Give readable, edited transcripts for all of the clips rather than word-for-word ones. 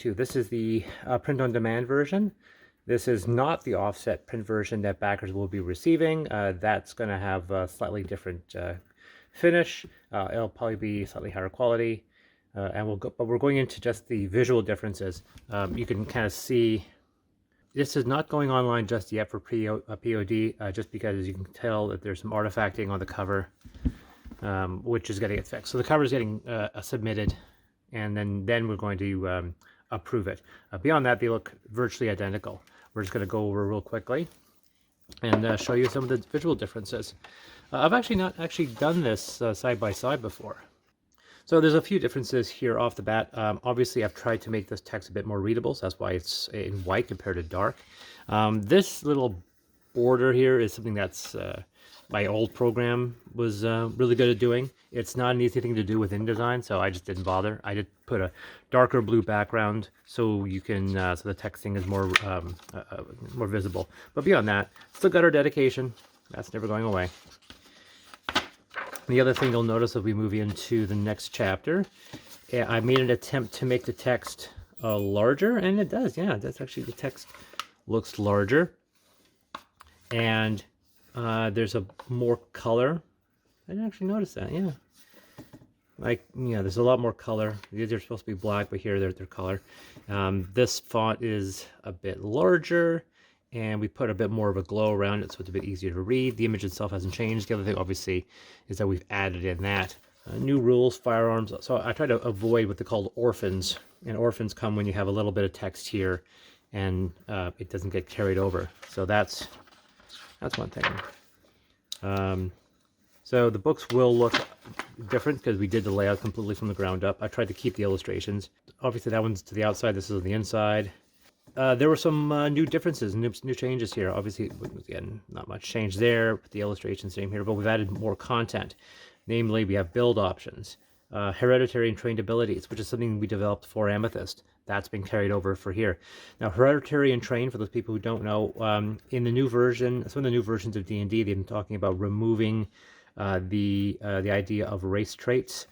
2. This is the print-on-demand version. This is not the offset print version that backers will be receiving. That's going to have a slightly different finish. It'll probably be slightly higher quality. But we're going into just the visual differences. You can kind of see this is not going online just yet for POD, just because as you can tell that there's some artifacting on the cover, which is getting it fixed. So the cover is getting submitted, and then we're going to approve it. Beyond that, they look virtually identical. We're just going to go over real quickly and show you some of the visual differences. I've actually not done this side by side before. So there's a few differences here off the bat. Obviously, I've tried to make this text a bit more readable, so that's why it's in white compared to dark. This little border here is something that's my old program was really good at doing. It's not an easy thing to do with InDesign, so I just didn't bother. I did put a darker blue background so you can so the texting is more more visible. But beyond that, still got our dedication. That's never going away. The other thing you'll notice as we move into the next chapter, I made an attempt to make the text larger, and it does. Yeah, that's actually, the text looks larger, and there's a more color. I didn't actually notice that. Yeah, like, yeah, there's a lot more color. These are supposed to be black, but here they're color. This font is a bit larger, and we put a bit more of a glow around it, so it's a bit easier to read. The image itself hasn't changed. The other thing, obviously, is that we've added in that. New rules, firearms. So I try to avoid what they call orphans. And orphans come when you have a little bit of text here, and it doesn't get carried over. So that's one thing. So the books will look different because we did the layout completely from the ground up. I tried to keep the illustrations. Obviously, that one's to the outside. This is on the inside. There were some new differences, new changes here. Obviously, again, not much change there with the illustrations same here, but we've added more content. Namely, we have build options, hereditary and trained abilities, which is something we developed for Amethyst. That's been carried over for here. Now, hereditary and trained, for those people who don't know, in the new version, some of the new versions of D&D, they've been talking about removing the idea of race traits.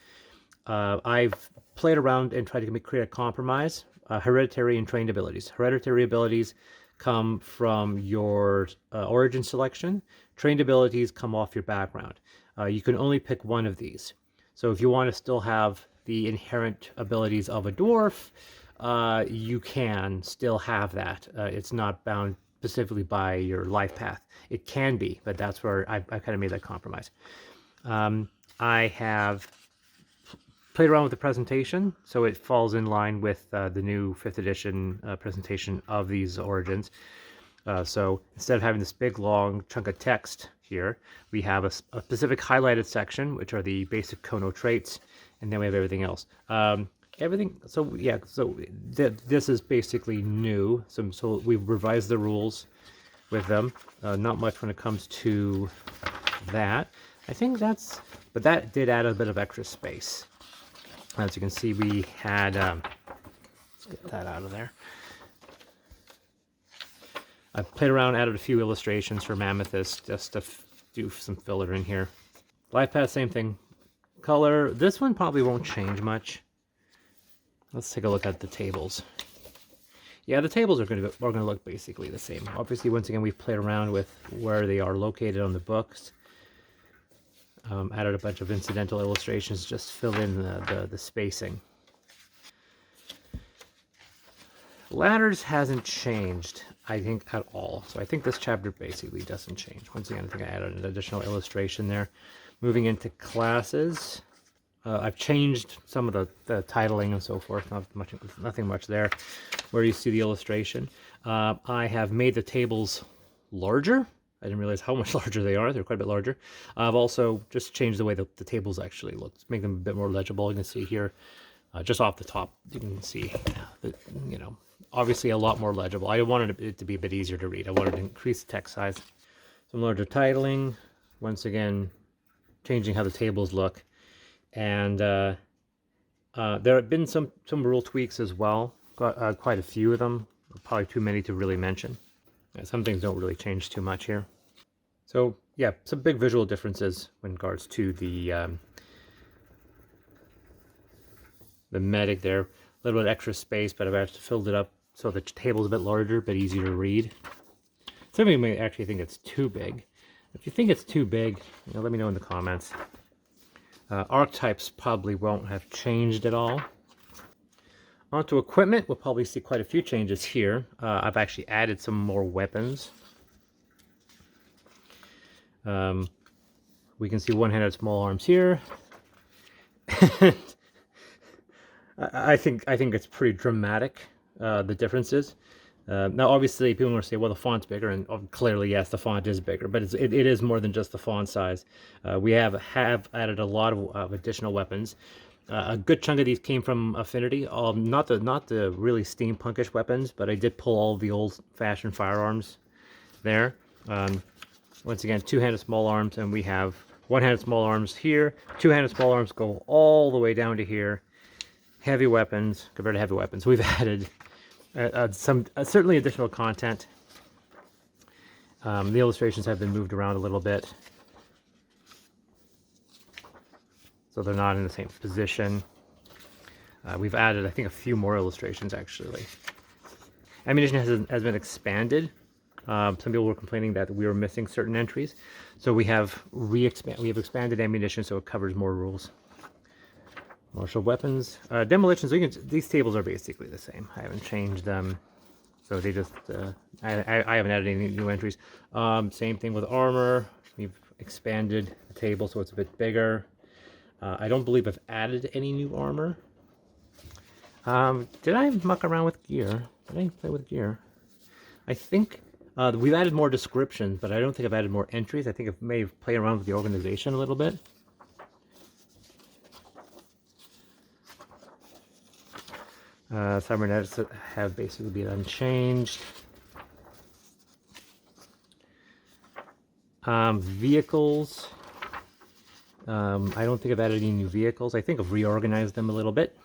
I've played around and tried to create a compromise. Hereditary and trained abilities. Hereditary abilities come from your origin selection. Trained abilities come off your background. You can only pick one of these. So if you want to still have the inherent abilities of a dwarf, you can still have that. It's not bound specifically by your life path. It can be, but that's where I kind of made that compromise. I have played around with the presentation, so it falls in line with the new 5th edition presentation of these origins. So instead of having this big long chunk of text here, we have a specific highlighted section, which are the basic Kono traits, and then we have everything else. So yeah, so this is basically new. So we've revised the rules with them. Not much when it comes to that. I think but that did add a bit of extra space. As you can see, we had, let's get that out of there. I played around, added a few illustrations from Amethyst just to do some filler in here. Life path, same thing. Color, this one probably won't change much. Let's take a look at the tables. Yeah, the tables are going to look basically the same. Obviously, once again, we've played around with where they are located on the books. Added a bunch of incidental illustrations, just fill in the spacing. Ladders hasn't changed, I think, at all. So I think this chapter basically doesn't change. Once again, I think I added an additional illustration there. Moving into classes, I've changed some of the titling and so forth. Nothing much there. Where you see the illustration, I have made the tables larger. I didn't realize how much larger they are. They're quite a bit larger. I've also just changed the way that the tables actually look to make them a bit more legible. You can see here, just off the top, you can see, you know, obviously a lot more legible. I wanted it to be a bit easier to read. I wanted to increase the text size. Some larger titling. Once again, changing how the tables look. And there have been some rule tweaks as well. Quite a few of them. Probably too many to really mention. Yeah, some things don't really change too much here. So yeah, some big visual differences in regards to the medic there. little bit extra space, but I've actually filled it up so the table's a bit larger, but easier to read. Some of you may actually think it's too big. If you think it's too big, let me know in the comments. Archetypes probably won't have changed at all. Onto equipment, we'll probably see quite a few changes here. I've actually added some more weapons. We can see one-handed small arms here. I think it's pretty dramatic, the differences. Now, obviously, people are going to say, well, the font's bigger, and clearly, yes, the font is bigger, but it is more than just the font size. We have added a lot of additional weapons. A good chunk of these came from Affinity, not the really steampunkish weapons, but I did pull all the old-fashioned firearms there. Once again, two-handed small arms, and we have one-handed small arms here. Two-handed small arms go all the way down to here. Heavy weapons compared to heavy weapons. We've added some certainly additional content. The illustrations have been moved around a little bit, so they're not in the same position. We've added, I think, a few more illustrations actually. Ammunition has been expanded. Some people were complaining that we were missing certain entries, so we have expanded ammunition so it covers more rules. Martial weapons, demolition. So these tables are basically the same. I haven't changed them, so they just I haven't added any new entries. Same thing with armor. We've expanded the table so it's a bit bigger. I don't believe I've added any new armor. Did I muck around with gear? Did I play with gear? I think we've added more descriptions, but I don't think I've added more entries. I think I may have played around with the organization a little bit. Cybernetics have basically been unchanged. Vehicles. I don't think I've added any new vehicles. I think I've reorganized them a little bit.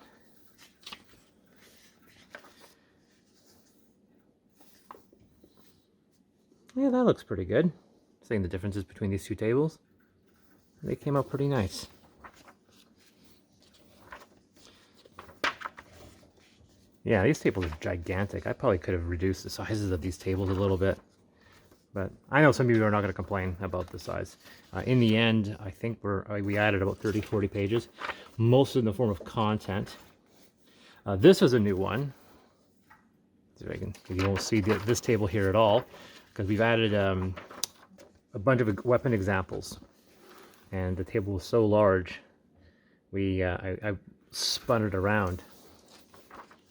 Yeah, that looks pretty good. Seeing the differences between these two tables. They came out pretty nice. Yeah, these tables are gigantic. I probably could have reduced the sizes of these tables a little bit. But I know some of you are not going to complain about the size. In the end, I think we added about 30, 40 pages. Most in the form of content. This is a new one. So you won't see this table here at all, because we've added a bunch of weapon examples. And the table was so large, I spun it around.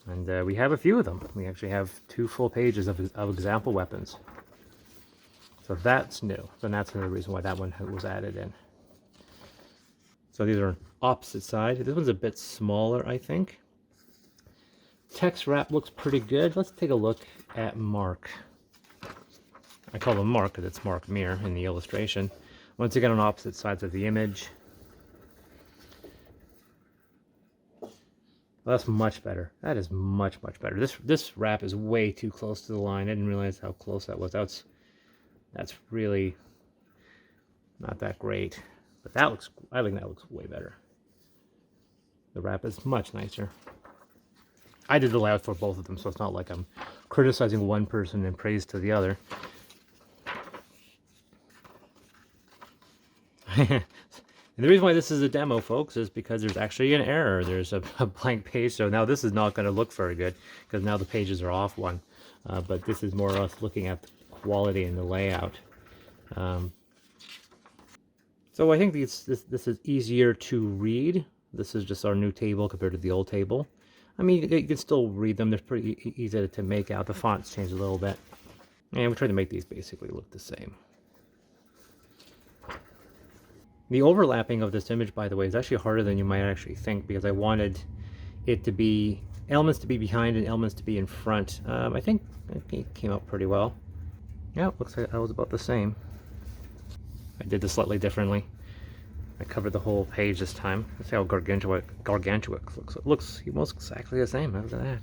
And we have a few of them. We actually have 2 full pages of example weapons. So that's new. So that's another reason why that one was added in. So these are on opposite side. This one's a bit smaller, I think. Text wrap looks pretty good. Let's take a look at Mark. I call him Mark because it's Mark Meer in the illustration. Once again, on opposite sides of the image. Well, that's much better. That is much, much better. This wrap is way too close to the line. I didn't realize how close that was. That's really not that great. But I think that looks way better. The wrap is much nicer. I did the layout for both of them, so it's not like I'm criticizing one person and praise to the other. And the reason why this is a demo, folks, is because there's actually an error. There's a blank page, so now this is not going to look very good, because now the pages are off one. But this is more or less looking at the quality and the layout. So I think this is easier to read. This is just our new table compared to the old table. I mean, you can still read them. They're pretty easy to make out. The font's changed a little bit. And we try to make these basically look the same. The overlapping of this image, by the way, is actually harder than you might actually think, because I wanted it to be elements to be behind and elements to be in front. I think it came out pretty well. Yeah, looks like that was about the same. I did this slightly differently. I covered the whole page this time. Let's see how gargantuan looks. It looks almost exactly the same. Look at that.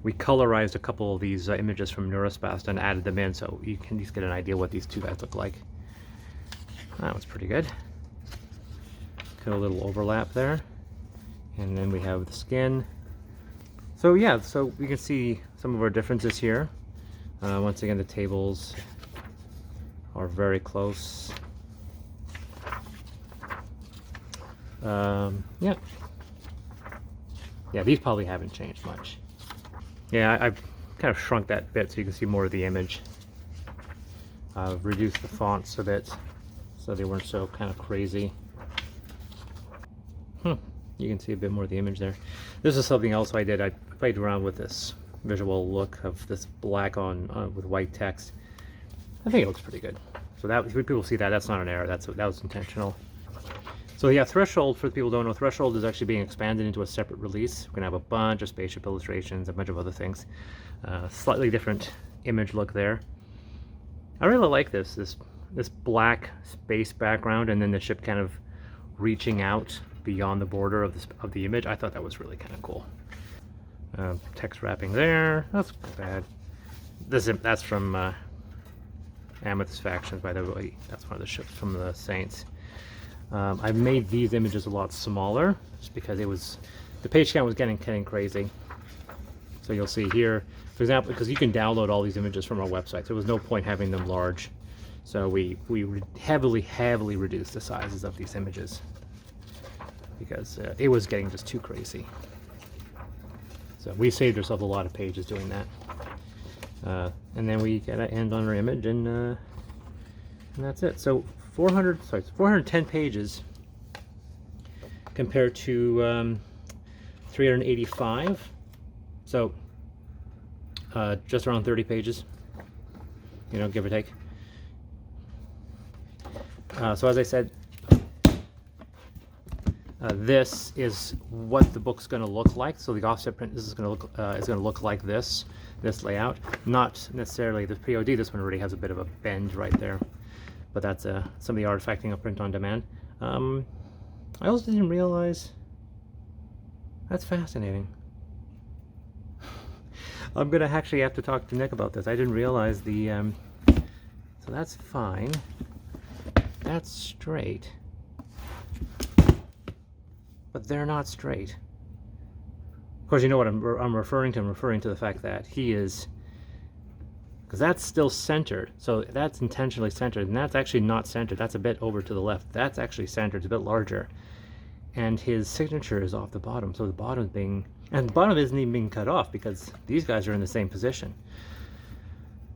We colorized a couple of these images from Neurospast and added them in, so you can just get an idea what these two guys look like. That was pretty good. Got a little overlap there. And then we have the skin. So yeah, so we can see some of our differences here. Once again, the tables are very close. Yeah. Yeah, these probably haven't changed much. Yeah, I've kind of shrunk that bit so you can see more of the image. Reduced the fonts a bit so they weren't so kind of crazy. You can see a bit more of the image there. This is something else I did. I played around with this visual look of this black on with white text. I think it looks pretty good. So that, when people see that, that's not an error. That was intentional. So yeah, Threshold, for the people who don't know, Threshold is actually being expanded into a separate release. We're gonna have a bunch of spaceship illustrations, a bunch of other things. Slightly different image look there. I really like this black space background and then the ship kind of reaching out beyond the border of the image. I thought that was really kind of cool. Text wrapping there. That's bad. That's from Amethyst Factions, by the way. That's one of the ships from the Saints. I've made these images a lot smaller just because the page count was getting crazy. So you'll see here, for example, because you can download all these images from our website, so there was no point having them large. So we heavily reduced the sizes of these images because it was getting just too crazy. So we saved ourselves a lot of pages doing that. And then we gotta end on our image, and that's it. So 410 pages compared to 385. So just around 30 pages, you know, give or take. So as I said, this is what the book's going to look like. So the offset print is going to look like this layout. Not necessarily the POD. This one already has a bit of a bend right there, but that's some of the artifacting of print on demand. I also didn't realize. That's fascinating. I'm gonna actually have to talk to Nick about this. I didn't realize the. So that's fine. That's straight. But they're not straight. Of course, you know what I'm referring to. I'm referring to the fact that he is, because that's still centered. So that's intentionally centered, and that's actually not centered. That's a bit over to the left. That's actually centered. It's a bit larger. And his signature is off the bottom. So the bottom is being, and the bottom isn't even being cut off because these guys are in the same position.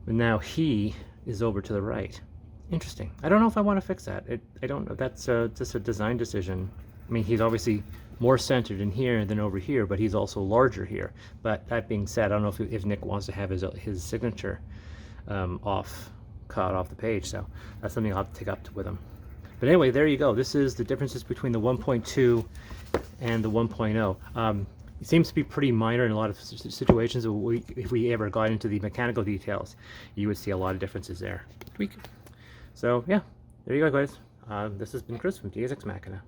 But now he is over to the right. Interesting. I don't know if I want to fix that. I don't know. That's just a design decision. I mean, he's obviously more centered in here than over here, but he's also larger here. But that being said, I don't know if Nick wants to have his signature cut off the page. So that's something I'll have to take up with him. But anyway, there you go. This is the differences between the 1.2 and the 1.0. It seems to be pretty minor in a lot of situations. If we ever got into the mechanical details, you would see a lot of differences there. Tweak. So yeah, there you go, guys. This has been Chris from Deus Ex Machina.